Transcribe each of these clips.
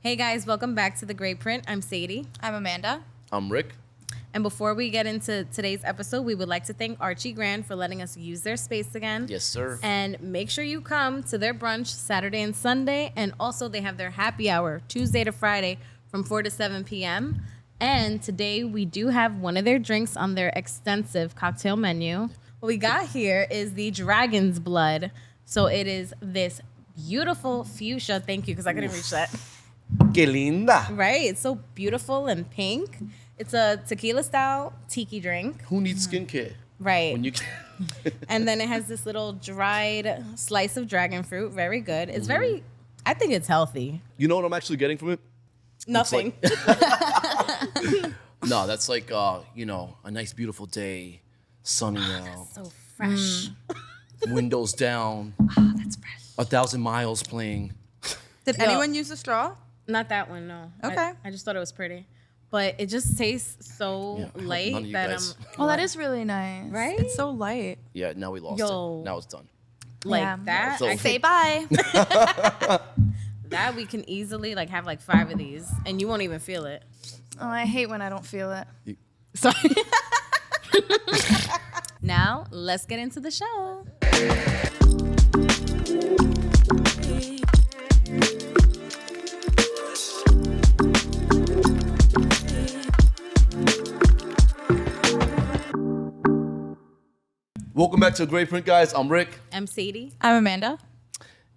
Hey guys, welcome back to The Great Print. I'm Sadie. I'm Amanda. I'm Rick. And before we get into today's episode, we would like to thank Archie Grand for letting us use their space again. Yes, sir. And make sure you come to their brunch Saturday and Sunday. And also they have their happy hour Tuesday to Friday from 4 to 7 p.m. And today we do have one of their drinks on their extensive cocktail menu. What we got here is the Dragon's Blood. So it is this beautiful fuchsia. Thank you, because I couldn't reach that. Que linda. Right? It's so beautiful and pink. It's a tequila-style tiki drink. Who needs skincare? Right. When you And then it has this little dried slice of dragon fruit. Very good. It's very, I think it's healthy. You know what I'm actually getting from it? Nothing. No, that's like, a nice beautiful day, sunny out, So fresh. windows down, That's fresh. 1,000 miles playing. Did anyone use a straw? Not that one, no. Okay. I just thought it was pretty. But it just tastes so Yeah, I hope none light of you that guys- Oh, that is really nice. Right? It's so light. Yeah, now we lost Yo. it. Now it's done. like Yeah. that. So- I Say think bye. that we can easily have 5 of these and you won't even feel it. Oh, I hate when I don't feel it. Sorry. Now, let's get into the show. Welcome back to Great Print, guys. I'm Rick. I'm Sadie. I'm Amanda.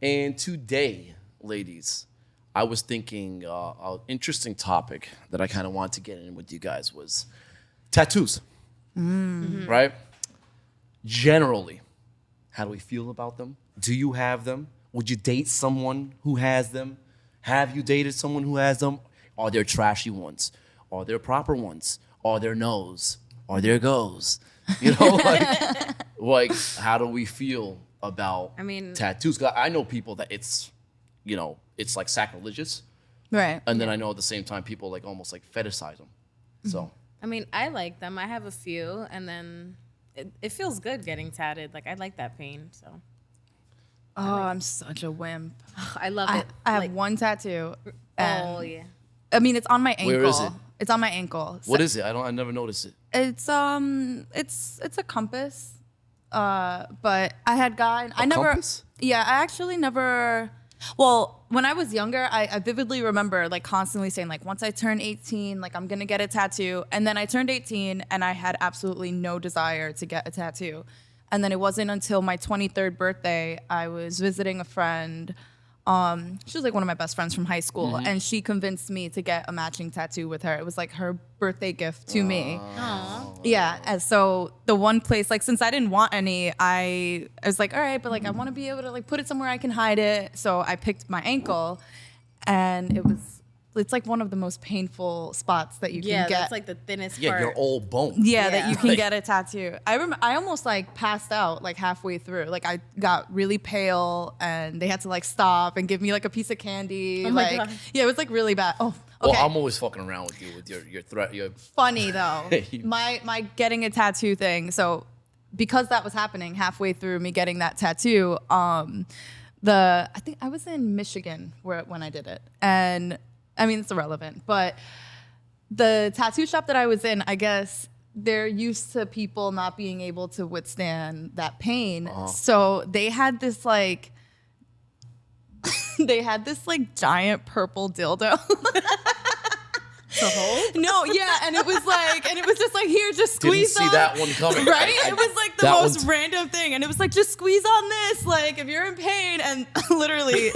And today, ladies, I was thinking an interesting topic that I kind of wanted to get in with you guys was tattoos, right? Generally, how do we feel about them? Do you have them? Would you date someone who has them? Have you dated someone who has them? Are there trashy ones? Are there proper ones? Are there no's? Are there goes? You know, like how do we feel about tattoos? 'Cause I know people that it's like sacrilegious. Right. And then I know at the same time people almost fetishize them. So I like them. I have a few, and then it feels good getting tatted. I like that pain, so Oh, I'm such a wimp. I love I it. have one tattoo. Oh yeah. I mean, it's on my ankle. Where is it? It's on my ankle. what is it? I never noticed it. It's a compass. But I had gotten I never compass? Yeah, I actually never well, when I was younger, I vividly remember constantly saying once I turn 18, I'm gonna get a tattoo. And then I turned 18 and I had absolutely no desire to get a tattoo. And then it wasn't until my 23rd birthday, I was visiting a friend. She was one of my best friends from high school, and she convinced me to get a matching tattoo with her. It was her birthday gift to me. Aww. Yeah, and so the one place, since I didn't want any, I was all right, but I want to be able to put it somewhere I can hide it. So I picked my ankle, and it's one of the most painful spots that you can Yeah, get. that's the thinnest Yeah, part. your old bone. Yeah, that Yeah. you can get a tattoo. I almost passed out halfway through. I got really pale, and they had to stop and give me a piece of candy. Oh my God. Yeah, it was really bad. Oh, okay. Well, I'm always fucking around with you with your threat. Funny though, my getting a tattoo thing. So because that was happening halfway through me getting that tattoo, I think I was in Michigan when I did it, and it's irrelevant, but the tattoo shop that I was in, I guess they're used to people not being able to withstand that pain. So they had this giant purple dildo. To hold? No, yeah, and it was just here, just Didn't squeeze see on. that one coming. Right? It was the that most one's- random thing. And it was just squeeze on this, if you're in pain. And literally,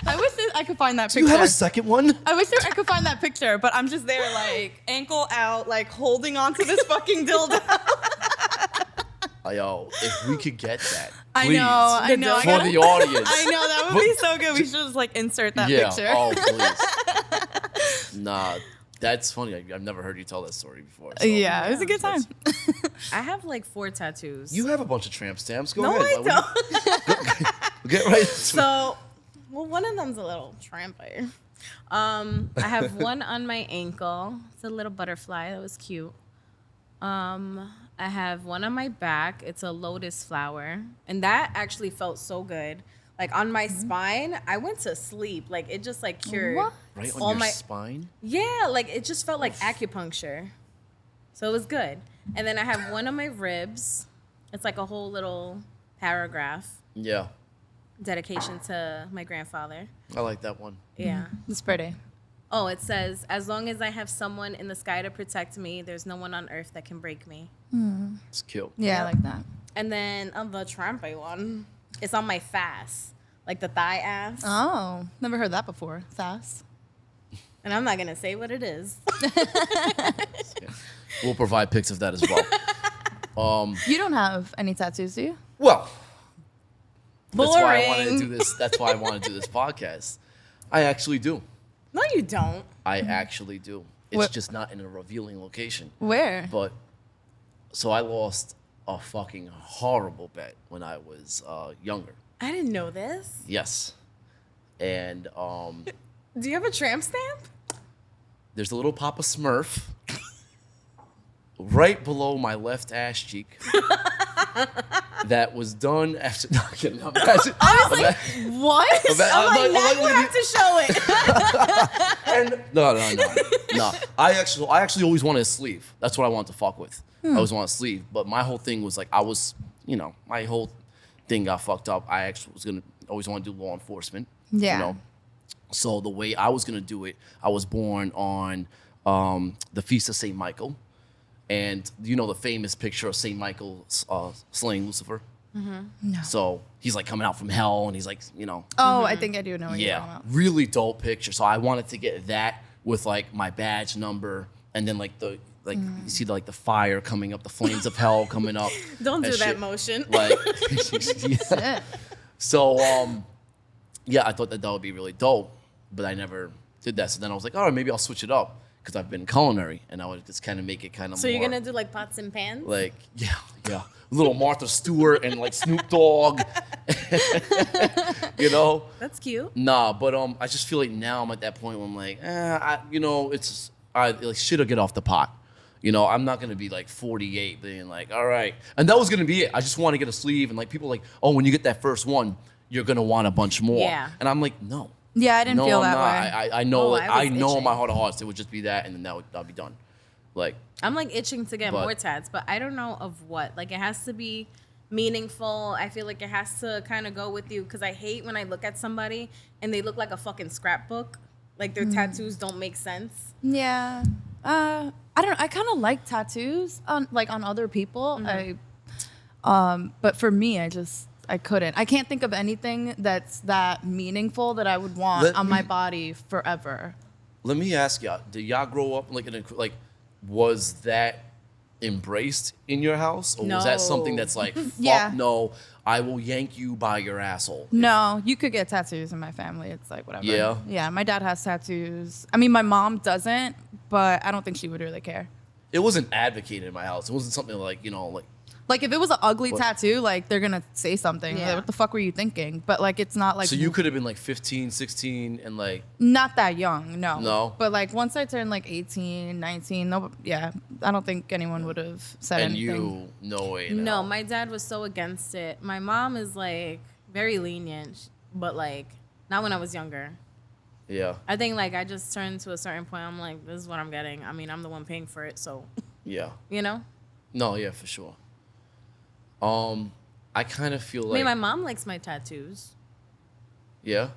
I wish that I could find that Do picture. you have a second one? I wish I could find that picture, but I'm just there, ankle out, holding onto this fucking dildo. Yo, if we could get that, I please, know. I for gotta- the audience. I know, that would be so good. We should just, insert that Yeah. picture. Oh, please. Nah, that's funny. I've never heard you tell that story before. So. Yeah, it was a good time. I have 4 tattoos. You have a bunch of tramp stamps. Go No, ahead. I don't. Get right. So, one of them's a little trampy. I have one on my ankle. It's a little butterfly. That was cute. I have one on my back. It's a lotus flower. And that actually felt so good. Like on my spine, I went to sleep. Like it just like cured What? Right on all your my spine? yeah. Like it just felt like acupuncture, so it was good. And then I have one on my ribs. It's like a whole little paragraph Yeah. dedication to my grandfather. I like that one. Yeah. It's pretty. Oh, it says, as long as I have someone in the sky to protect me, there's no one on earth that can break me. It's cute. Yeah, I like that. And then on the trumpet one, it's on my fast, like the thigh ass. Oh, never heard that before. Thas. And I'm not going to say what it is. We'll provide pics of that as well. You don't have any tattoos, do you? Well, that's why I wanted to Boring. do this. That's why I want to do this podcast. I actually do. No, you don't. I actually do. It's What- just not in a revealing location. Where? But so I lost a fucking horrible bet when I was younger. I didn't know this. Yes. And Do you have a tramp stamp? there's a little Papa Smurf right below my left ass cheek that was done after knocking out. I was like, what? I'm like, now you have to show it. And no. I actually always wanted a sleeve. That's what I wanted to fuck with. I always wanted a sleeve. But my whole thing was like, my whole thing got fucked up. I actually was always want to do law enforcement. Yeah. You know? So the way I was gonna do it, I was born on the Feast of St. Michael. And you know the famous picture of St. Michael slaying Lucifer? No. So he's like coming out from hell and he's like, Oh, I think I do know what you're talking yeah, about. really dope picture. So I wanted to get that with like my badge number and then like you see the fire coming up, the flames of hell coming up. Don't do and that shit. motion. Like, yeah. Shit. So yeah, I thought that would be really dope, but I never did that. So then I was like, all right, maybe I'll switch it up because I've been culinary and I would just kind of make it kind of So more. you're going to do like pots and pans? Like, yeah. Little Martha Stewart and like Snoop Dogg. You know? That's cute. Nah, but I just feel like now I'm at that point where I'm like, like shit'll get off the pot. I'm not gonna be like 48 being like, all right. And that was gonna be it. I just want to get a sleeve and like people are like, oh, when you get that first one, you're gonna want a bunch more. Yeah. And I'm like, no. Yeah, I didn't No, feel I'm that not. way. I know Oh, like I I was know in itching. my heart of hearts it would just be that and then that'll be done. Like I'm like itching to get But- more tats, but I don't know of what. Like it has to be meaningful. I feel like it has to kind of go with you because I hate when I look at somebody and they look like a fucking scrapbook. Like their tattoos don't make sense. Yeah. I don't know. I kind of like tattoos on other people. But for me, I couldn't. I can't think of anything that's that meaningful that I would want Let on me- my body forever. Let me ask y'all, did y'all grow up was that embraced in your house? Or was that something No. that's like, fuck Yeah. no, I will yank you by your asshole? No, you could get tattoos in my family. It's like whatever. Yeah? Yeah, my dad has tattoos. I mean, my mom doesn't, but I don't think she would really care. It wasn't advocated in my house. It wasn't something like, Like if it was an ugly What? tattoo, like they're gonna say something. Yeah. Like, what the fuck were you thinking? But like it's not like so you could have been like 15, 16 and like, not that young, no. No? But like once I turned like 18, 19, no, yeah, I don't think anyone would have said and anything. you, no way. in No, hell. my dad was so against it. My mom is like very lenient, but like not when I was younger. Yeah, I think like I just turned to a certain point. I'm like, this is what I'm getting. I mean, I'm the one paying for it, so yeah. No, Yeah, for sure. I kind of feel I like, mean, my mom likes my tattoos. yeah,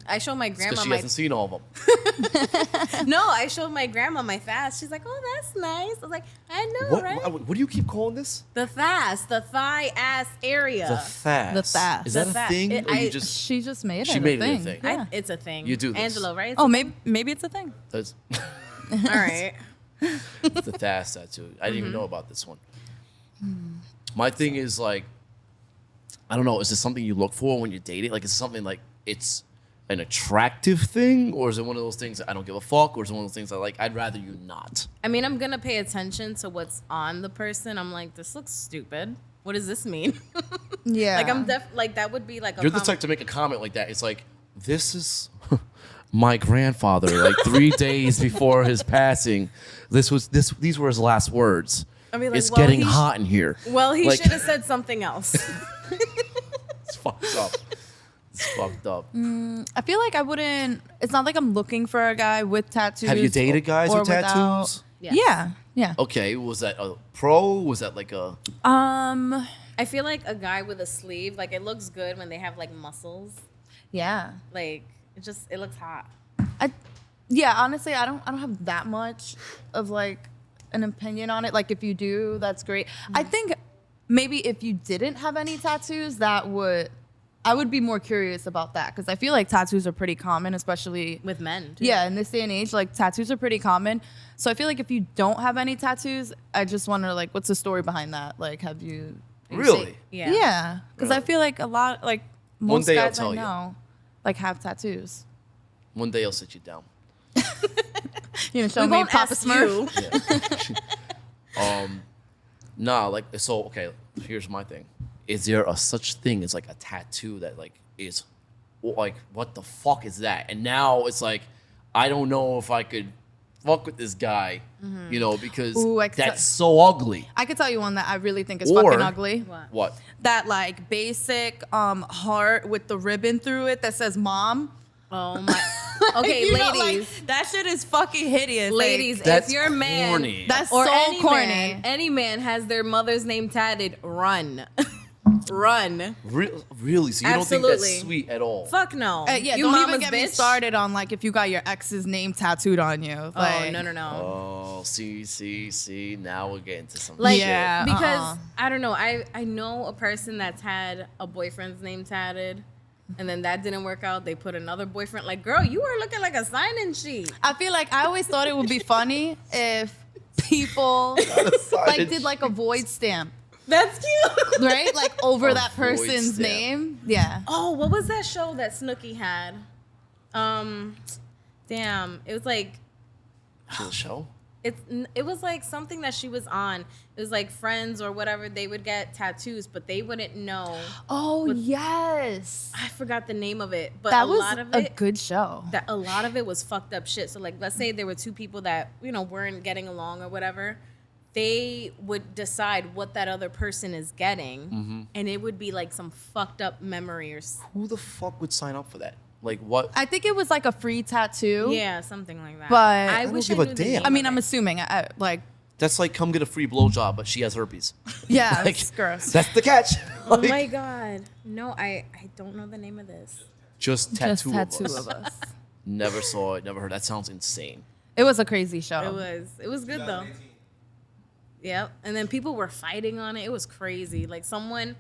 I show my because grandma she my hasn't seen all of them. no. I showed my grandma my fast. She's like, "Oh, that's nice." I was like, "I know, right?" What do you keep calling this? The fast, the thigh ass area. The fast. The fast. Is that The a fast. thing? It- or you I- just She just made it. She made it a thing. thing. Yeah. It's a thing. You do this. Angelo, right? Oh, maybe it's a thing. that's All right. the fast tattoo. I didn't even know about this one. My thing is like, I don't know. Is this something you look for when you're dating? Like, is it something like it's an attractive thing, or is it one of those things that I don't give a fuck, or is it one of those things that like I'd rather you not? I mean, I'm gonna pay attention to what's on the person. I'm like, this looks stupid. What does this mean? Yeah. Like like that would be like a You're the type to make a comment like that. It's like, this is my grandfather. Like 3 days before his passing, these were his last words. I mean, like, it's well, getting he sh- hot in here. Well, he Like- should have said something else. It's fucked up. It's fucked up. I feel like I wouldn't. It's not like I'm looking for a guy with tattoos. Have you dated guys or with without. tattoos? Yes. Yeah, yeah. Okay, was that a pro? Was that like a? I feel like a guy with a sleeve, like it looks good when they have like muscles. Yeah. Like it looks hot. Yeah, honestly, I don't have that much of like an opinion on it. Like if you do, that's great. I think maybe if you didn't have any tattoos, I would be more curious about that because I feel like tattoos are pretty common, especially With men, too. yeah, in this day and age, like tattoos are pretty common. So I feel like if you don't have any tattoos, I just wonder like what's the story behind that? Like have you Really? Yeah. Yeah, because I Really? feel like a lot like One most day I'll guys tell I you. know like have tattoos. One day I'll sit you down. You know, show We me won't Papa ask Smurf. you. Nah, like so. Okay, here's my thing. Is there a such thing as like a tattoo that like is like what the fuck is that? And now it's like I don't know if I could fuck with this guy, you know, because Ooh, that's so ugly. I could tell you one that I really think is Or- fucking ugly. What? What? That like basic heart with the ribbon through it that says mom. Oh my. Okay, You know, ladies. like, that shit is fucking hideous. Ladies, Like, That's if your man corny. that's or so any corny. any man has their mother's name tatted, run. Run. Really? So you don't think Absolutely. that's sweet at all? Fuck no. Yeah, you don't mama's even get me bitch. started on like if you got your ex's name tattooed on you. Oh, Like, no. Oh, see. Now we're getting to some Like, shit. Yeah. because I don't know. I know a person that's had a boyfriend's name tatted, and then that didn't work out. They put another boyfriend. Like, girl, you were looking like a sign-in sheet. I feel like I always thought it would be funny if people like did like a void stamp, That's cute. right? Like over A that void person's stamp. name. Yeah. Oh, what was that show that Snooki had? Damn, it was like To the show? it was like something that she was on. It was like friends or whatever. They would get tattoos, but they wouldn't know. Oh yes. I forgot the name of it, but That a was lot of a it. good show. That a lot of it was fucked up shit. So like, let's say there were two people that weren't getting along or whatever. They would decide what that other person is getting, and it would be like some fucked up memory or Who the fuck would sign up for that? Like what? I think it was like a free tattoo. yeah, something like that. But I I don't wish give I a knew the damn. name I mean, of I'm it. assuming. Like, That's like come get a free blowjob, but she has herpes. yeah, Like, it's gross. That's the catch. Oh Like, my god, no, I don't know the name of this. just Just tattoo, tattoo of us. of us. Never saw it. Never heard. That sounds insane. It was a crazy show. It was good though. Yep, and then people were fighting on it. It was crazy. Like someone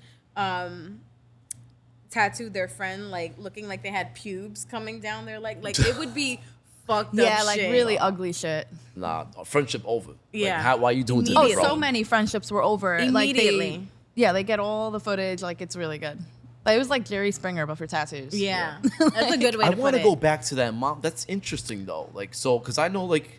tattooed their friend like looking like they had pubes coming down their leg. Like it would be fucked up. Yeah, like shit. really ugly shit. Nah, friendship over. Yeah. Like, why are you doing to Oh, me, Immediately. bro? so many friendships were over. Immediately. They get all the footage. Like it's really good. Like, it was like Jerry Springer, but for tattoos. Yeah, that's a good way I to put want it. to go back to that mom. That's interesting though. Like so, because I know like.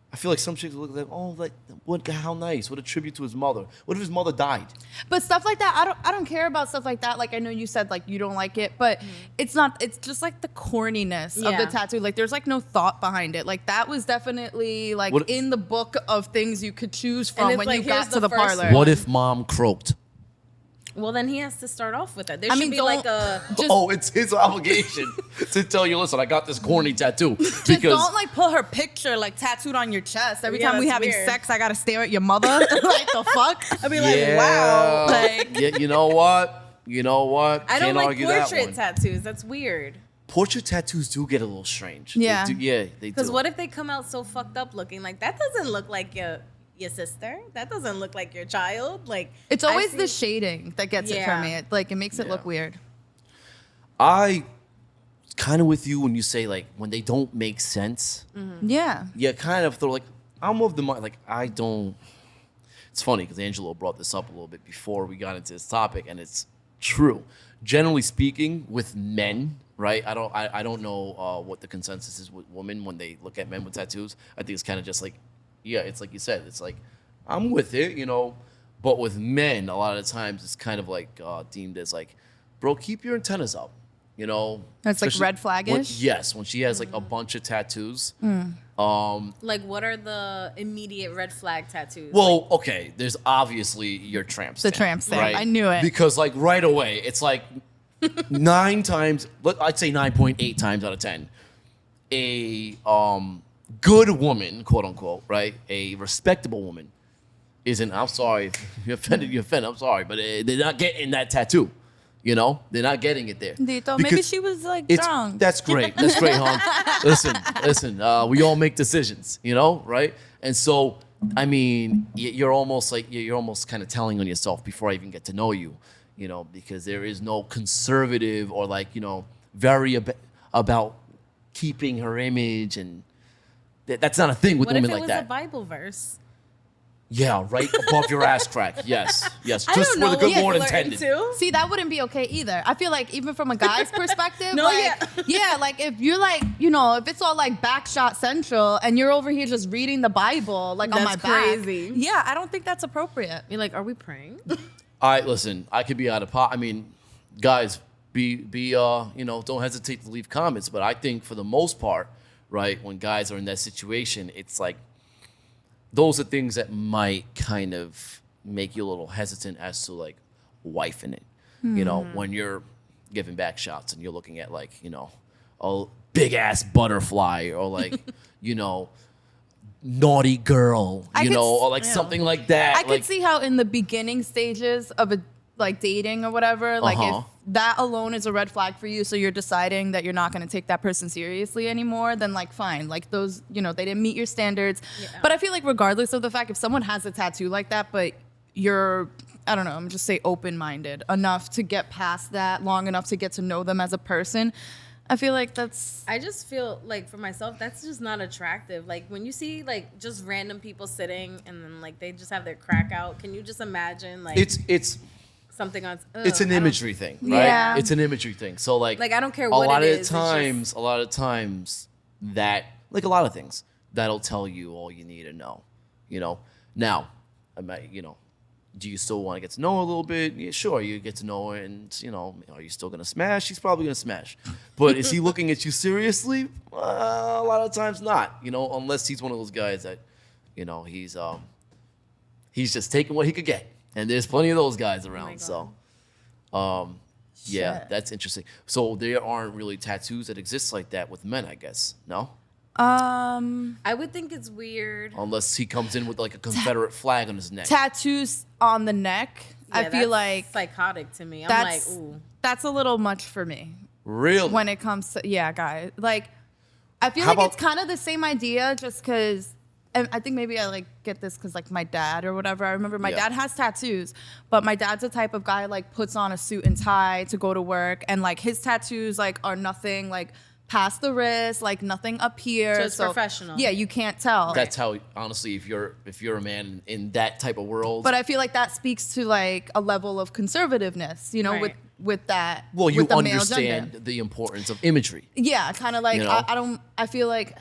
I feel like some chicks look like, oh, like what? How nice! What a tribute to his mother. What if his mother died? But stuff like that, I don't care about stuff like that. Like I know you said like you don't like it, but it's not. It's just like the corniness of Yeah. the tattoo. Like there's like no thought behind it. Like that was definitely like What- in the book of things you could choose And from it's when like, you got here's to the the first parlor. What if mom croaked? Well, then he has to start off with it. There I should mean, be like don't- a. Just- Oh, it's his obligation to tell you. Listen, I got this corny tattoo Just because don't like put her picture like tattooed on your chest every Yeah, time we that's having weird. sex. I gotta stare at your mother. Like the fuck. I'd be like, wow. Like- yeah, you know what? You know what? I don't Can't like argue that portrait one. tattoos. That's weird. Portrait tattoos do get a little strange. Yeah. They do, yeah, they do. Because what if they come out so fucked up looking? Like that doesn't look like your sister. That doesn't look like your child. Like It's I always see- the shading that gets it for Yeah. me. It makes it look Yeah. weird. I kind of with you when you say like when they don't make sense. Yeah. Yeah, kind of throw like I'm of the mind like I don't. It's funny because Angelo brought this up a little bit before we got into this topic, and it's true. Generally speaking, with men, right? I don't know what the consensus is with women when they look at men with tattoos. I think it's kind of just like, yeah, it's like you said. It's like I'm with it, you know. But with men, a lot of the times it's kind of like deemed as like, bro, keep your antennas up. You know, That's like Especially red flag-ish? Yes, when she has like a bunch of tattoos. Like, what are the immediate red flag tattoos? Well, okay, there's obviously your tramp stamp. tramp stamp. Right? I knew it. Because, like, right away, it's like, 9 times, I'd say 9.8 times out of 10, a good woman, quote unquote, right? A respectable woman isn't. I'm sorry if you offended. You offended. I'm sorry, but they're not getting that tattoo. You know, they're not getting it there. Dito, maybe she was like drunk. That's great. That's great, hon. Listen. We all make decisions, you know, right? And so, I mean, you're almost kind of telling on yourself before I even get to know you, you know, because there is no conservative or like, you know, very about keeping her image, and that's not a thing with What if women it like was that. a Bible verse? Yeah, right above your ass crack. Yes. I Just don't where know the good what Lord you're flirting intended. to. See, that wouldn't be okay either. I feel like even from a guy's perspective, No, like, yeah. like if you're like, you know, if it's all like backshot central and you're over here just reading the Bible like on my That's back, crazy. yeah, I don't think that's appropriate. You're like, are we praying? Listen, I could be out of pot. I mean, guys, you know, don't hesitate to leave comments. But I think for the most part, right, when guys are in that situation, it's like those are things that might kind of make you a little hesitant as to like wifing it. You know, when you're giving back shots and you're looking at like, you know, a big ass butterfly or like, you know, naughty girl, I you could know, s- or like something like that. I like, could see how in the beginning stages of a like dating or whatever, like Uh-huh. if that alone is a red flag for you, so you're deciding that you're not going to take that person seriously anymore, then like fine, like those, you know, they didn't meet your standards. Yeah. But I feel like regardless of the fact, if someone has a tattoo like that, but you're, I don't know, I'm just say open-minded enough to get past that, long enough to get to know them as a person, I feel like that's. I just feel like for myself, that's just not attractive. Like when you see like just random people sitting and then like they just have their crack out. Can you just imagine like it's something on? it's an imagery thing, right? Yeah. It's an imagery thing. So like Like, I don't care a what lot it of is, it's a lot of times that like a lot of things that'll tell you all you need to know. You know. Now, you know, do you still want to get to know her a little bit? Yeah, sure, you get to know her, and you know, are you still gonna smash? She's probably gonna smash. But is he looking at you seriously? A lot of times not. You know, unless he's one of those guys that, you know, he's just taking what he could get, and there's plenty of those guys around. So, yeah, Shit. that's interesting. So there aren't really tattoos that exist like that with men, I guess. No, I would think it's weird. unless he comes in with like a Confederate flag on his neck. Tattoos on the neck. I Yeah, feel that's like psychotic to me. I'm like, that's ooh. that's a little much for me Really? when it comes to guys. Like, I feel How like about- it's kind of the same idea, just because. And I think maybe I like get this because like my dad or whatever. I remember my Yeah. dad has tattoos, but my dad's the type of guy like puts on a suit and tie to go to work, and like his tattoos like are nothing like past the wrist, like nothing up here. So it's professional. Yeah, you can't tell. That's how, honestly, if you're a man in that type of world. But I feel like that speaks to like a level of conservativeness, you know, Right. with that. well, you with the male understand gender. the importance of imagery. Yeah, kind of like You know? I feel like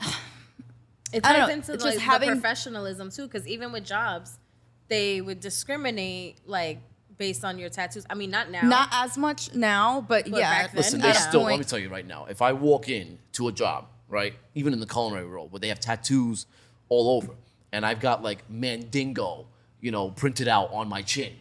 It I don't ties know, into it's like just the having- professionalism too, because even with jobs, they would discriminate like based on your tattoos. I mean, not now. not as much now, but yeah. back then, Listen, yeah. there's at a still, let point- me tell you right now, if I walk in to a job, right, even in the culinary world, where they have tattoos all over, and I've got like Mandingo, you know, printed out on my chin,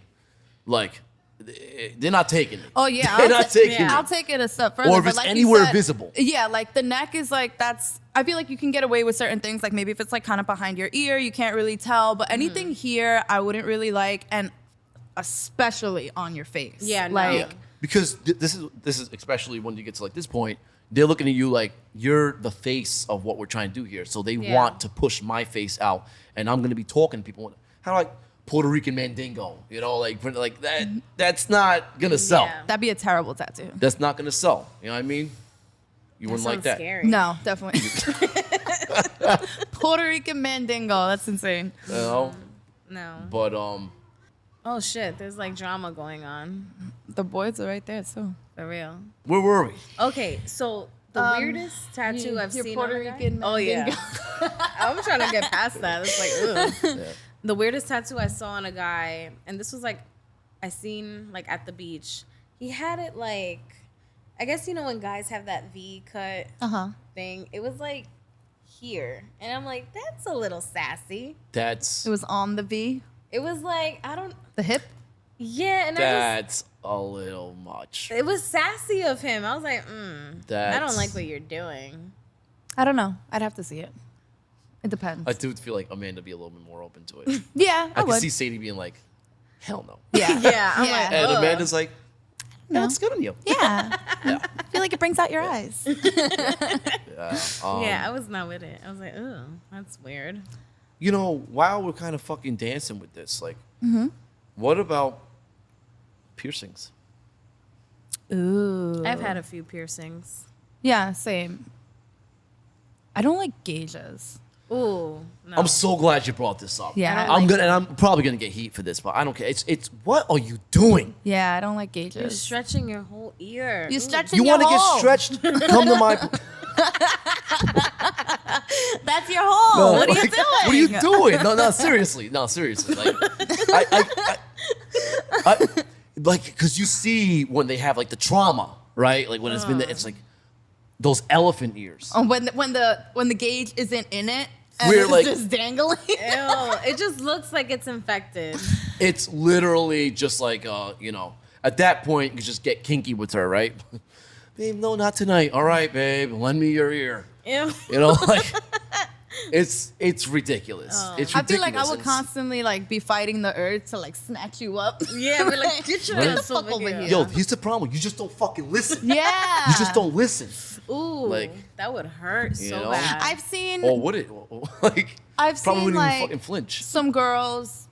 like, they're not taking it. Oh yeah, They're not taking yeah. it. I'll take it a step further. Or if but it's like you anywhere said- visible. Yeah, like the neck is like that's. I feel like you can get away with certain things, like maybe if it's like kind of behind your ear, you can't really tell. But anything here, I wouldn't really like, and especially on your face. Yeah, no. like Yeah. Because this is especially when you get to like this point, they're looking at you like you're the face of what we're trying to do here. So they Yeah. want to push my face out, and I'm gonna be talking to people. How like Puerto Rican Mandingo, you know, like that. That's not gonna sell. Yeah. that'd be a terrible tattoo. That's not gonna sell. You know what I mean? You wouldn't like sounds that. Scary. No, definitely. Puerto Rican Mandingo. That's insane. You know? No. But Oh shit, there's like drama going on. The boys are right there too. For real. where were we? Okay, so the weirdest tattoo I've your seen Puerto on a guy- Rican Oh yeah. Mandingo. I'm trying to get past that. It's like, ugh. Yeah. The weirdest tattoo I saw on a guy, and this was like, I seen like at the beach. He had it like, I guess you know when guys have that V cut thing. It was like here, and I'm like, that's a little sassy. That's It was on the V, It was like I don't. the hip. Yeah, and That's a little much. it was sassy of him. I was like, I That's- don't like what you're doing. I don't know. I'd have to see it. It depends. I do feel like Amanda be a little bit more open to it. Yeah, I I can would. see Sadie being like, hell no. Yeah. Yeah, I'm Yeah. like, And ugh. Amanda's like, no, it's good on you. Yeah. Yeah. I feel like it brings out your eyes. Yeah. Yeah, I was not with it. I was like, oh, that's weird. You know, while we're kind of fucking dancing with this, like, Mm-hmm. what about piercings? Ooh. I've had a few piercings. Yeah, same. I don't like gauges. Ooh, no. I'm so glad you brought this up. Yeah. I don't I'm like gonna, and I'm probably gonna get heat for this, but I don't care. It's what are you doing? Yeah, I don't like You're gauges. stretching your whole ear. You Ooh. stretching You your want to get hole. stretched? Come to my. That's your hole. What are you like, doing? What are you doing? No, seriously. No, seriously. Like, I like, because you see when they have like the trauma, right? Like when it's been, it's like those elephant ears. Oh, when the gauge isn't in it, and We're it's like- just dangling. Ew, it just looks like it's infected. It's literally just like, you know, at that point you just get kinky with her, right? Babe, no, not tonight. All right, babe, lend me your ear. Ew. You know, like it's ridiculous. It's ridiculous. I feel like I would It's- constantly like be fighting the urge to like snatch you up. Yeah, we're like, get your Right? ass Fuck over over here. here. Yo, here's the problem. You just don't fucking listen. Yeah. You just don't listen. Ooh, Like- that would hurt You so know? bad. I've seen Or would it? Like, I've probably seen wouldn't like even fucking flinch. some girls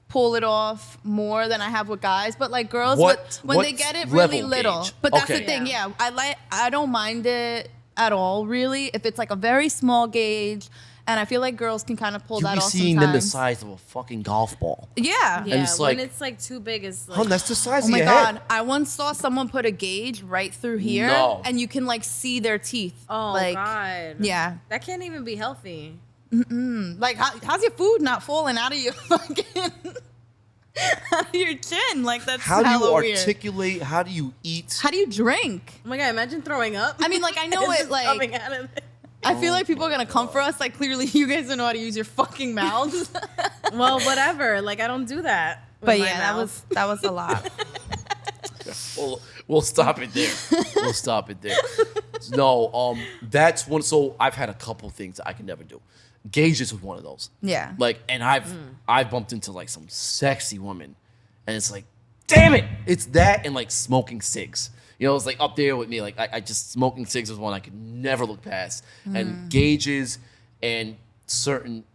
pull it off more than I have with guys, but like girls What- when they what get it really level little. gauge? But that's Okay. the thing, Yeah. yeah. I don't mind it at all, really. If it's like a very small gauge, and I feel like girls can kind of pull You that be off seeing them the sometimes. size of a fucking golf ball. Yeah. yeah, it's like- when it's like too big, it's like, Hun, that's the size Oh of my your god! head. I once saw someone put a gauge right through here, No. and you can like see their teeth. oh like, god, yeah. that can't even be healthy. Like, how's your food not falling out of your fucking out of your chin? Like that's How do you hella weird. articulate? How do you eat? How do you drink? Oh my god, imagine throwing up. I mean, like I know It's it. just Like coming out of it. I feel like people are gonna come for us. Like clearly, you guys don't know how to use your fucking mouths. Well, whatever. Like I don't do that. with But my yeah, mouth. that was a lot. We'll stop it there. We'll stop it there. No, that's one. So I've had a couple things that I can never do. Gauges was one of those. Yeah. Like, and I've bumped into like some sexy woman, and it's like, damn it, it's that and like smoking cigs. You know, it's like up there with me. Like I just smoking cigs was one I could never look past, and gauges and certain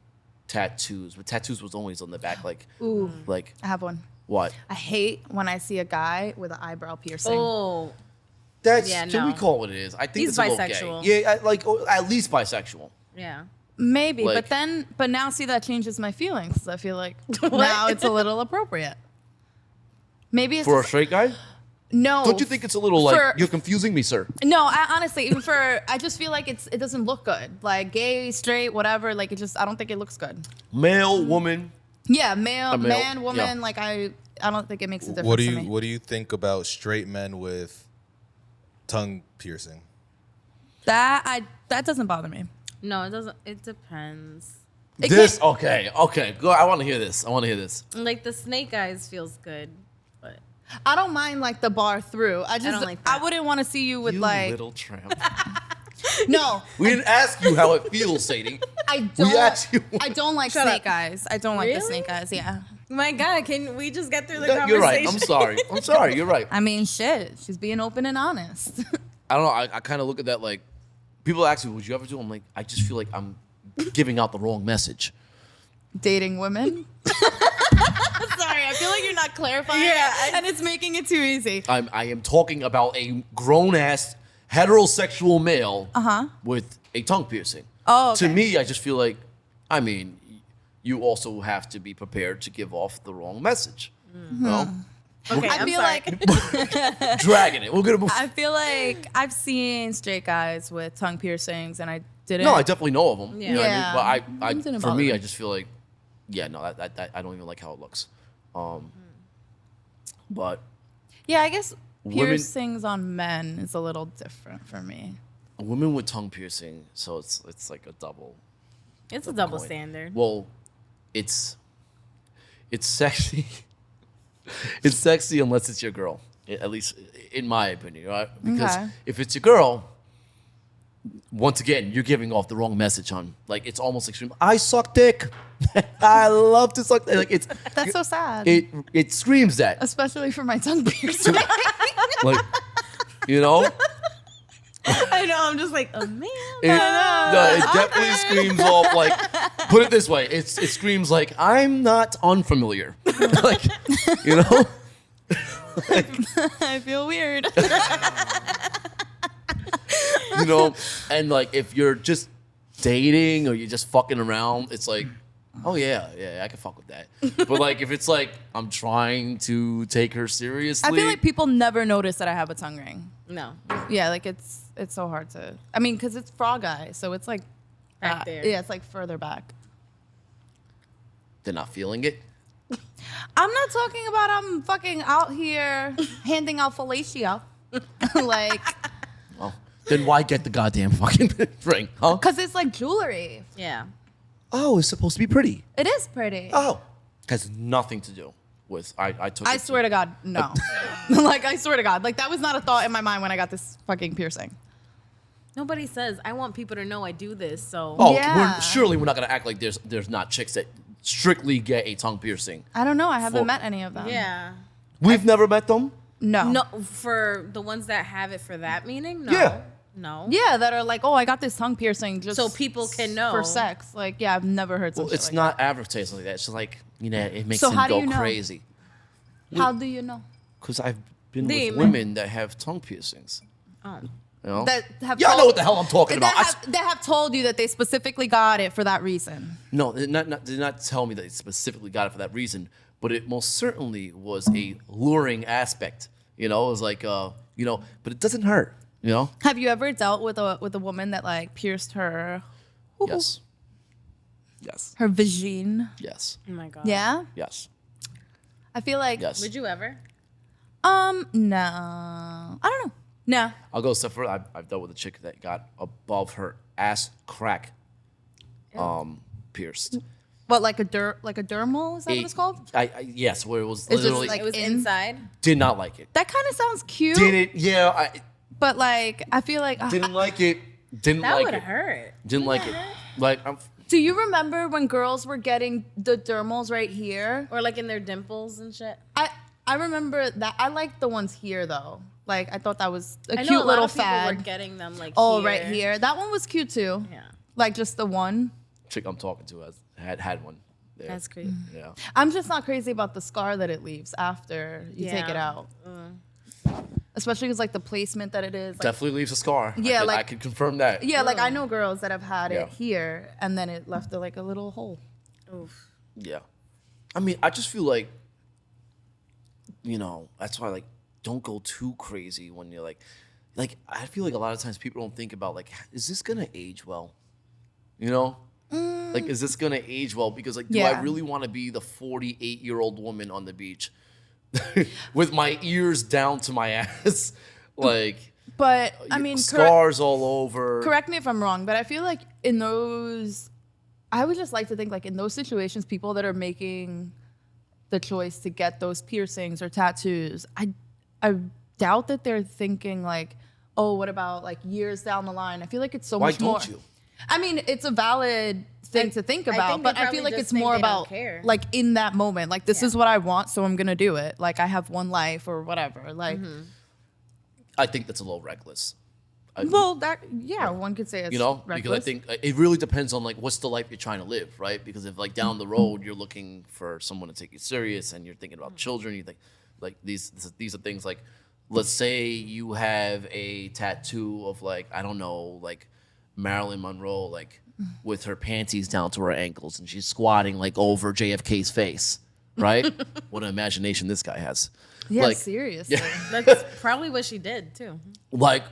tattoos. But tattoos was always on the back, like, Ooh, like I have one. what? I hate when I see a guy with an eyebrow piercing. Oh, That's Yeah, can we no. call it what it is? I think He's it's a little bisexual. gay. Yeah, like at least bisexual. yeah. Maybe, Like- but now see that changes my feelings. I feel like now it's a little appropriate. Maybe it's For a just- straight guy? no. Don't you think it's a little like For- you're confusing me, sir? No, honestly, even for I just feel like it doesn't look good. Like gay, straight, whatever. Like it just I don't think it looks good. Male, woman. Yeah, A male, man, woman. yeah. Like I don't think it makes a difference. What do to you me. What do you think about straight men with tongue piercing? That doesn't bother me. No, it doesn't. It depends. It This can't- okay. Go. I want to hear this. Like the snake eyes feels good, but I don't mind like the bar through. I just don't like I that. wouldn't want to see you with You like little tramp. no. We didn't ask you how it feels, Sadie. I We don't. asked you. I don't like Shut snake up. eyes. I don't like the Really? snake eyes. Yeah. my god, can we just get through the No, conversation? you're right. I'm sorry. I'm sorry. You're right. I mean, shit. She's being open and honest. I don't know. I kind of look at that like people ask me, "Would you ever do?" I'm like, I just feel like I'm giving out the wrong message. Dating women. Sorry, I feel like you're not clarifying. Yeah, and it's making it too easy. I am talking about a grown ass heterosexual male with a tongue piercing. Oh, okay. To me, I just feel like, I mean, you also have to be prepared to give off the wrong message. No, Okay, I I'm feel sorry. like dragging it. We're gonna move. I feel like I've seen straight guys with tongue piercings, and I didn't. No, I definitely know of them. Yeah. You know what Yeah. I mean? But It didn't for bother me, me. I just feel like, yeah, no, that I don't even like how it looks. But Yeah, I guess Women- piercings on men is a little different for me. a woman with tongue piercing, so it's like a double. It's a double coin. standard. Well, it's sexy. It's sexy unless it's your girl. At least in my opinion, right? Because Okay. if it's your girl, once again, you're giving off the wrong message on. Like it's almost extreme. I suck dick. I love to suck. Like it's That's so sad. it screams that. Especially for my tongue piercing. Like you know. I know. I'm just like, oh man. It definitely screams off like. Put it this way, it screams like I'm not unfamiliar. Like you know. I feel weird. You know, and like if you're just dating or you're just fucking around, it's like, oh yeah, I can fuck with that. But like if it's like I'm trying to take her seriously, I feel like people never notice that I have a tongue ring. No. Yeah, like it's so hard to. I mean, because it's frog eye, so it's like Back there. Yeah, it's like further back. they're not feeling it. I'm not talking about I'm fucking out here handing out fellatio. Like, Well, then why get the goddamn fucking ring, huh? because it's like jewelry. Yeah. Oh, it's supposed to be pretty. It is pretty. Oh, has nothing to do with I took. I swear to God, no. Like, I swear to God. Like, that was not a thought in my mind when I got this fucking piercing. Nobody says I want people to know I do this. So Oh, Yeah. surely we're not gonna act like there's not chicks that strictly get a tongue piercing. I don't know. I haven't For- met any of them. yeah. We've never met them. No. No, for the ones that have it for that meaning, no. Yeah. No. Yeah, that are like, oh, I got this tongue piercing just So people can know. for sex. Like, yeah, I've never heard Well, something it's like not advertised like that. It's just like it makes So them how do go you know? crazy. that. How do you know? Because I've been Demon. with women that have tongue piercings. Oh. You know? That have Yeah, I know told- what the hell I'm talking about. That have told you that they specifically got it for that reason. No, did not tell me that they specifically got it for that reason, but it most certainly was a luring aspect. You know, it was like, but it doesn't hurt. You know? Have you ever dealt with a woman that like pierced her Yes. Yes. her vagine? Yes. Oh my god. Yeah, Yes. I feel like Yes. Would you ever? no, I don't know. No, I'll go a step further. I've dealt with a chick that got above her ass crack pierced. what like a dermal? Is that what it's called? Yes, where it was just literally like- It was in- inside. did not like it. That kind of sounds cute. Didn't I But like, I feel like didn't like it. Didn't That like would it. hurt. Didn't like it. Like do you remember when girls were getting the dermals right here? Or like in their dimples and shit. I remember that. I like the ones here though. Like I thought that was a I know cute a lot little of people fad. were getting them like Oh, here. right here. That one was cute too. Yeah. Like just the one. chick I'm talking to had one. There. That's great. Yeah. I'm just not crazy about the scar that it leaves after you take it Yeah. out. Especially because like the placement that it is. Like, Definitely leaves a scar. Yeah, I like- could confirm that. yeah, like I know girls that have had Yeah. it here and then it left like a little hole. Oof. Yeah. I mean, I just feel like, that's why like don't go too crazy when you're like I feel like a lot of times people don't think about like, is this gonna age well? You know? Like, is this gonna age well? Because like, do I Yeah. really want to be the 48-year-old woman on the beach with my ears down to my ass? Like, But I mean, scars all over. correct me if I'm wrong, but I feel like in those, I would just like to think like in those situations, people that are making the choice to get those piercings or tattoos, I doubt that they're thinking like, oh, what about like years down the line? I feel like it's so Why much more. don't you? I mean, it's a valid thing to think I about, think they but I feel probably like just it's think more they don't about care. like in that moment, like this Yeah. is what I want, so I'm gonna do it. Like I have one life or whatever. Like, I think that's a little reckless. well, one could say it's Because I reckless. think it really depends on like what's the life you're trying to live, right? Because if like down the road you're looking for someone to take you serious and you're thinking about children, you think like these are things like, let's say you have a tattoo of like, I don't know, like Marilyn Monroe, like with her panties down to her ankles and she's squatting like over JFK's face, right? What an imagination this guy has. Yeah, Like, seriously. That's probably what she did too. like,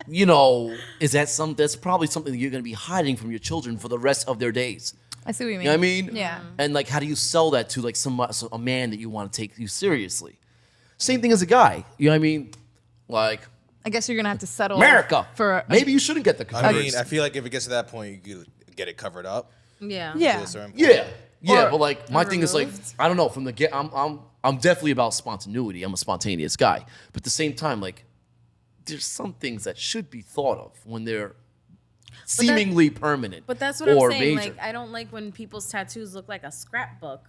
is that that's probably something that you're going to be hiding from your children for the rest of their days. I see what you mean. You know what I mean? Yeah. And like, how do you sell that to like a man that you want to take you seriously? Same thing as a guy. You know what I mean? Like, I guess you're gonna have to settle America. for Maybe you shouldn't get the I covers. mean, I feel like if it gets to that point, you could get it covered up. Yeah. Yeah. To a certain point. yeah, Or- but like my thing is like, removed. I don't know. From the get, I'm I'm definitely about spontaneity. I'm a spontaneous guy. But at the same time, like, there's some things that should be thought of when they're seemingly permanent. But that's what or I'm saying. major. Like, I don't like when people's tattoos look like a scrapbook.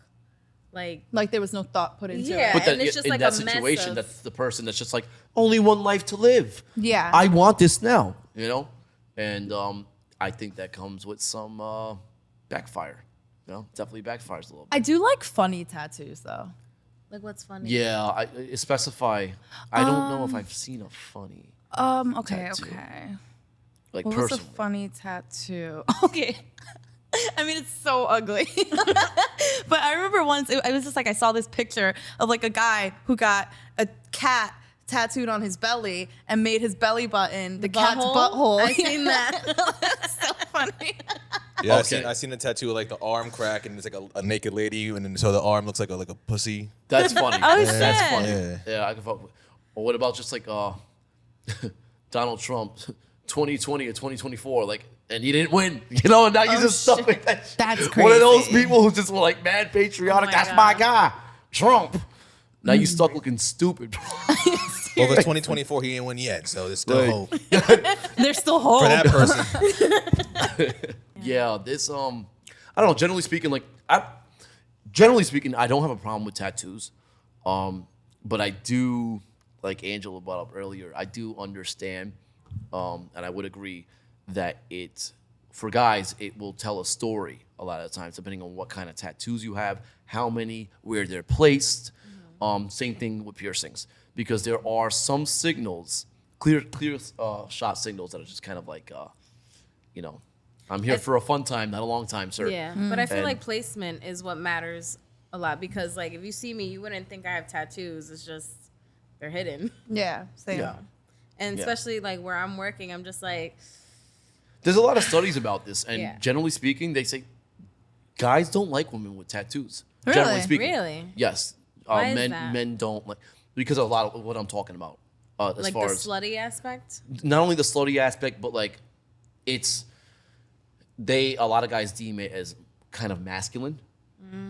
Like Like there was no thought put into Yeah. it. But then and it's just in like that a mess situation, of- that's the person that's just like, only one life to live. Yeah. I want this now, you know? And I think that comes with some backfire. You know, definitely backfires a little bit. I do like funny tattoos though. like what's funny? Yeah, I specify. I don't know if I've seen a funny, Okay, Tattoo. okay. like What was a personally. funny tattoo? Okay. I mean, it's so ugly. But I remember once, I was just like, I saw this picture of like a guy who got a cat tattooed on his belly and made his belly button the cat's butthole. I seen that. That's so funny. Yeah, Okay. I seen a tattoo of like the arm crack and it's like a naked lady and then so the arm looks like a pussy. That's funny. Oh, That's shit. funny. Yeah. Yeah, I can fuck with. Or what about just like Donald Trump, 2020 or 2024, like, and he didn't win, you know, and now you just stuck with that shit. That's One of those crazy. people who just were like mad patriotic. Oh my That's God. my guy, Trump. Now you stuck looking stupid. Well, for 2024, he ain't win yet, so there's still Right. hope There's still hope. for that person. Yeah, this I don't know. Generally speaking, I don't have a problem with tattoos, but I do, like Angela brought up earlier, I do understand, and I would agree that for guys, it will tell a story a lot of the times, depending on what kind of tattoos you have, how many, where they're placed. Same thing with piercings, because there are some signals, clear shot signals that are just kind of like, you know, I'm here for a fun time, not a long time, sir. Yeah, but I feel And- like placement is what matters a lot because, like, if you see me, you wouldn't think I have tattoos. It's just they're hidden, Yeah, same. Yeah. and Yeah. especially like where I'm working, I'm just like, There's a lot of studies about this, and Yeah. generally speaking, they say guys don't like women with tattoos. Really? Generally speaking, Really? yes. Why is men that? men don't like, because of a lot of what I'm talking about. As like far the as slutty aspect. not only the slutty aspect, but like it's a lot of guys deem it as kind of masculine.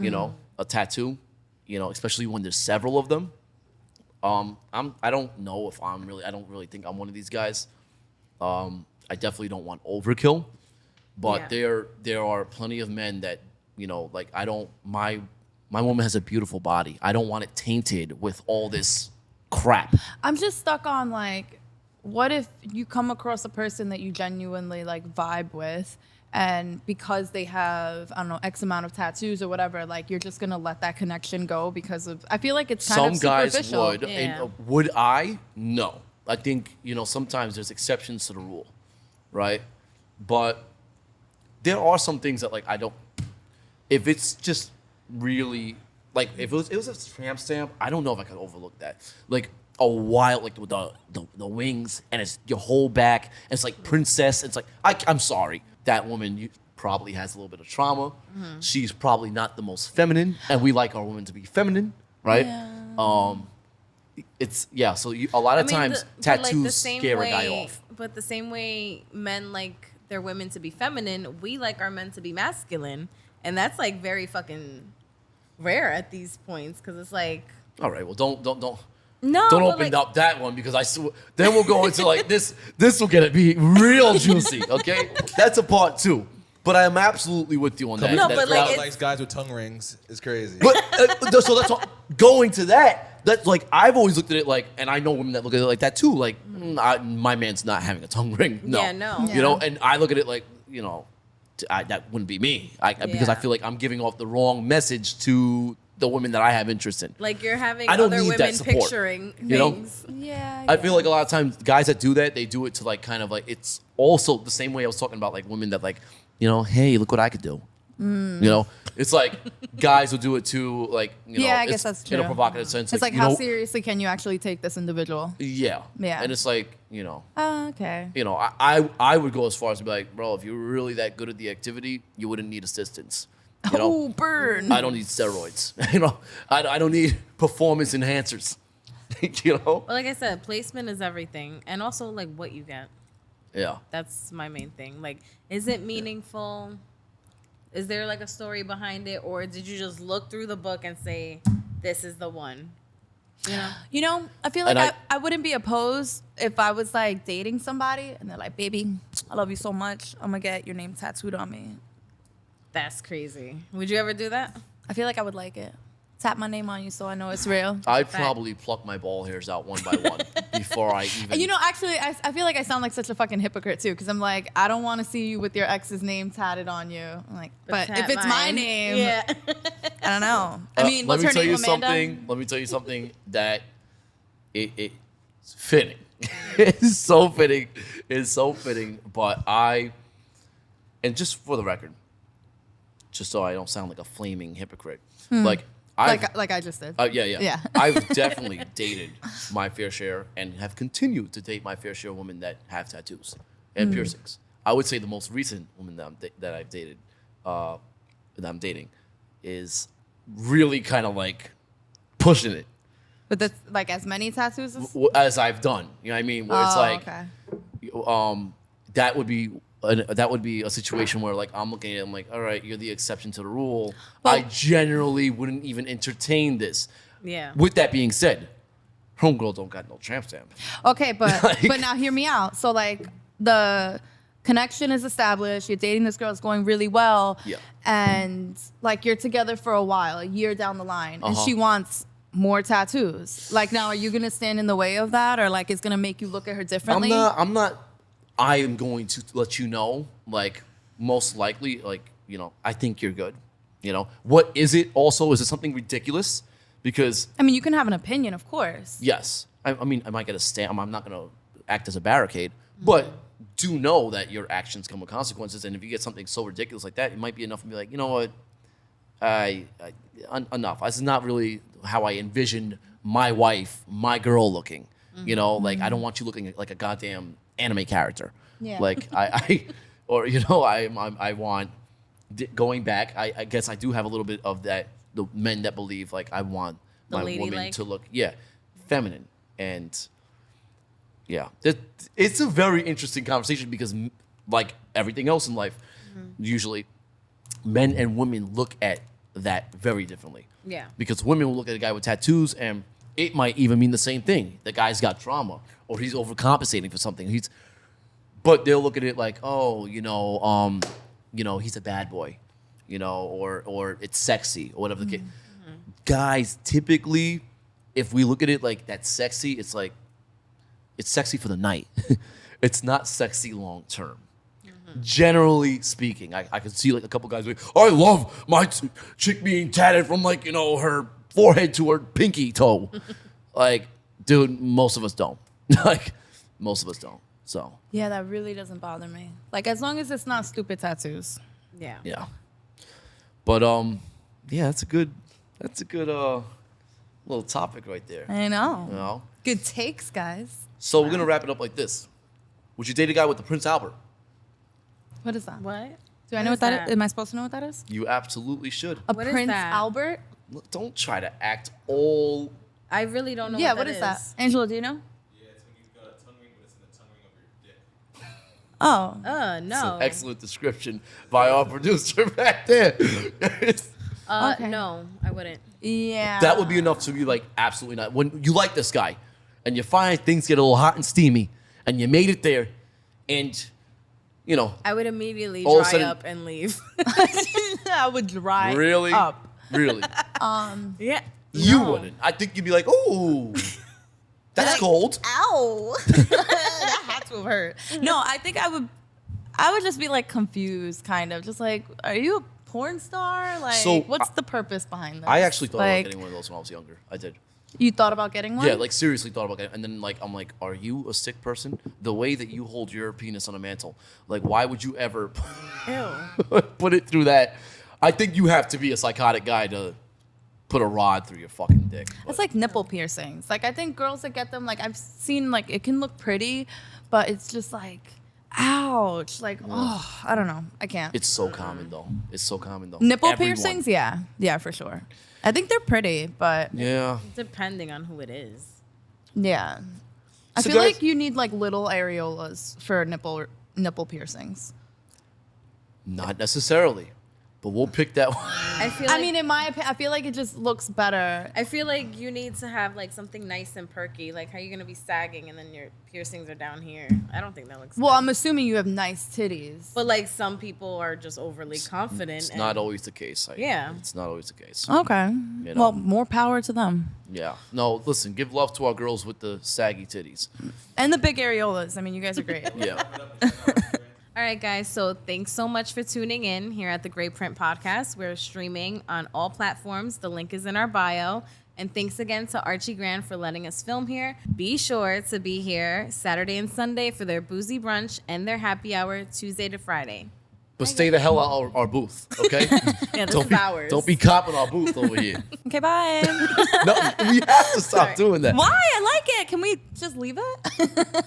You know, a tattoo. You know, especially when there's several of them. I don't know if I don't really think I'm one of these guys. I definitely don't want overkill, but Yeah. there are plenty of men that, you know, like my woman has a beautiful body. I don't want it tainted with all this crap. I'm just stuck on like, what if you come across a person that you genuinely like vibe with, and because they have, I don't know, X amount of tattoos or whatever, like you're just gonna let that connection go because of, I feel like it's kind Some of guys superficial. would. Yeah. And, would I? No. I think, you know, sometimes there's exceptions to the rule, right? But there are some things that, like, I don't, if it's just really, like, if it was a tramp stamp, I don't know if I could overlook that. Like, a wild, like, with the wings, and it's your whole back, and it's like princess. It's like, I'm sorry. That woman probably has a little bit of trauma. She's probably not the most feminine, and we like our women to be feminine, right? It's so a lot of times tattoos scare a guy off. But the same way men like their women to be feminine, we like our men to be masculine, and that's like very fucking rare at these points because it's like All right, well, don't no, don't but, open like, up that one, because then we'll go into like this will be real juicy, okay? That's a part 2. But I am absolutely with you on that. No, That- but, like, that- Crowd it's- likes guys with tongue rings. It's crazy. But so that's all, going to that. That's like, I've always looked at it like, and I know women that look at it like that too. Like, my man's not having a tongue ring. No, Yeah, no. You know, and I look at it like, you know, that wouldn't be me. Because I Yeah. feel like I'm giving off the wrong message to the women that I have interest in. like you're having I don't other need that women support, picturing you know? things. Yeah. I feel like a lot of times guys that do that, they do it to like kind of like, it's also the same way I was talking about like women that like, you know, hey, look what I could do. You know, it's like guys will do it too, like, you know, Yeah, I guess it's that's in a true. provocative sense. It's like, you how know, seriously can you actually take this individual? Yeah. Yeah. And it's like, you know, Okay. I would go as far as to be like, bro, if you're really that good at the activity, you wouldn't need assistance. You know, Oh, burn. I don't need steroids. You know, I don't need performance enhancers. You know? But like I said, placement is everything, and also like what you get. Yeah. That's my main thing. Like, is it meaningful? Is there like a story behind it, or did you just look through the book and say, this is the one. You know, I feel like And I wouldn't be opposed if I was like dating somebody and they're like, baby, I love you so much. I'm gonna get your name tattooed on me. That's crazy. Would you ever do that? I feel like I would like it. Tap my name on you so I know it's real. I'd probably pluck my ball hairs out one by one before I even. You know, actually, I feel like I sound like such a fucking hypocrite too, because I'm like, I don't want to see you with your ex's name tatted on you. I'm like, but if tap it's my mine. name, Yeah. I don't know. I mean, let what's me her tell name? you Amanda? something. Let me tell you something that it's fitting. It's so fitting. It's so fitting. But and just for the record, just so I don't sound like a flaming hypocrite, like Like I just did. Yeah. I've definitely dated my fair share and have continued to date my fair share of women that have tattoos and piercings. I would say the most recent woman that I've dated, that I'm dating, is really kind of like pushing it But that's like as many tattoos as. as I've done. You know what I mean? Where it's like, that would be a situation where like I'm looking at it, I'm like, all right, you're the exception to the rule. I generally wouldn't even entertain this. Yeah. With that being said, homegirl don't got no tramp stamp. Okay, but Like- but now hear me out. So like the connection is established. You're dating this girl. It's going really well. Yeah. And like you're together for a while, a year down the line, and she wants more tattoos. Like now, are you gonna stand in the way of that, or like it's gonna make you look at her differently? I'm not. I am going to let you know, like most likely, like I think you're good. What is it? Also, is it something ridiculous? Because I mean, you can have an opinion, of course. yes, I mean, I might get a stand. I'm not going to act as a barricade, but do know that your actions come with consequences. And if you get something so ridiculous like that, it might be enough to be like, you know what, enough. This is not really how I envisioned my wife, my girl looking. Like I don't want you looking like a goddamn anime character. Yeah. Like I want going back. I guess I do have a little bit of that. The men that believe like I want The my woman ladylike. to look feminine and it's a very interesting conversation because like everything else in life, usually men and women look at that very differently. Yeah. Because women will look at a guy with tattoos and it might even mean the same thing. The guy's got trauma or he's overcompensating for something. But they'll look at it like, oh, he's a bad boy, or it's sexy or whatever the case. Guys, typically, if we look at it like that's sexy, it's like it's sexy for the night. It's not sexy long term. Generally speaking, I could see like a couple guys like, I love my chick being tatted from like her forehead to her pinky toe. Like, dude, most of us don't. Like, most of us don't. So Yeah, that really doesn't bother me. Like as long as it's not stupid tattoos. Yeah. yeah. But that's a good little topic right there. I know. You know? Good takes, guys. So we're gonna wrap it up like this. Would you date a guy with the Prince Albert? What is that? What? Do I know what that is? Am I supposed to know what that is? You absolutely should. A What is Prince that? Albert? Look, don't try to act all. I really don't know Yeah, what what is that? Angela, do you know? Yeah, it's when you've got a tongue ring, but it's in the tongue ring of your dick. Oh. No. An excellent description by our producer back there. Okay. No, I wouldn't. Yeah. That would be enough to be like, absolutely not. When you like this guy and you find things get a little hot and steamy and you made it there and, I would immediately All of a dry sudden- up and leave. I would dry really, up. really, Yeah. you No. wouldn't. I think you'd be like, ooh, that's cold. Ow. That had to have hurt. No, I think I would just be like confused, kind of. Just like, are you a porn star? Like, So, what's the purpose behind this? I actually thought like, about getting one of those when I was younger. I did. You thought about getting one? Yeah, like seriously thought about getting. And then like I'm like, are you a sick person? The way that you hold your penis on a mantle, like why would you ever Ew. put it through that? I think you have to be a psychotic guy to put a rod through your fucking dick. It's like nipple piercings. Like, I think girls that get them, like, I've seen, like, it can look pretty, but it's just like, ouch. Like, oh, I don't know. I can't. It's so common though. It's so common though. Nipple Everyone. piercings? Yeah. Yeah, for sure. I think they're pretty, but Yeah. Depending on who it is. yeah. I So feel guys- like you need, like, little areolas for nipple piercings. Not necessarily. but we'll pick that one. I mean, in my opinion, I feel like it just looks better. I feel like you need to have like something nice and perky. Like how you gonna be sagging and then your piercings are down here. I don't think that looks Well, good. I'm assuming you have nice titties. But like some people are just overly confident. It's and- not always the case. Yeah. It's not always the case. Okay. You know. Well, more power to them. Yeah. No, listen, give love to our girls with the saggy titties. And the big areolas. I mean, you guys are great. Yeah. All right, guys. So thanks so much for tuning in here at the Great Print Podcast. We're streaming on all platforms. The link is in our bio. And thanks again to Archie Grant for letting us film here. Be sure to be here Saturday and Sunday for their boozy brunch and their happy hour Tuesday to Friday. But stay the hell out of our booth, okay? Yeah, this is ours. Don't be copping our booth over here. Okay, bye. No, we have to stop doing that. Why? I like it. Can we just leave it?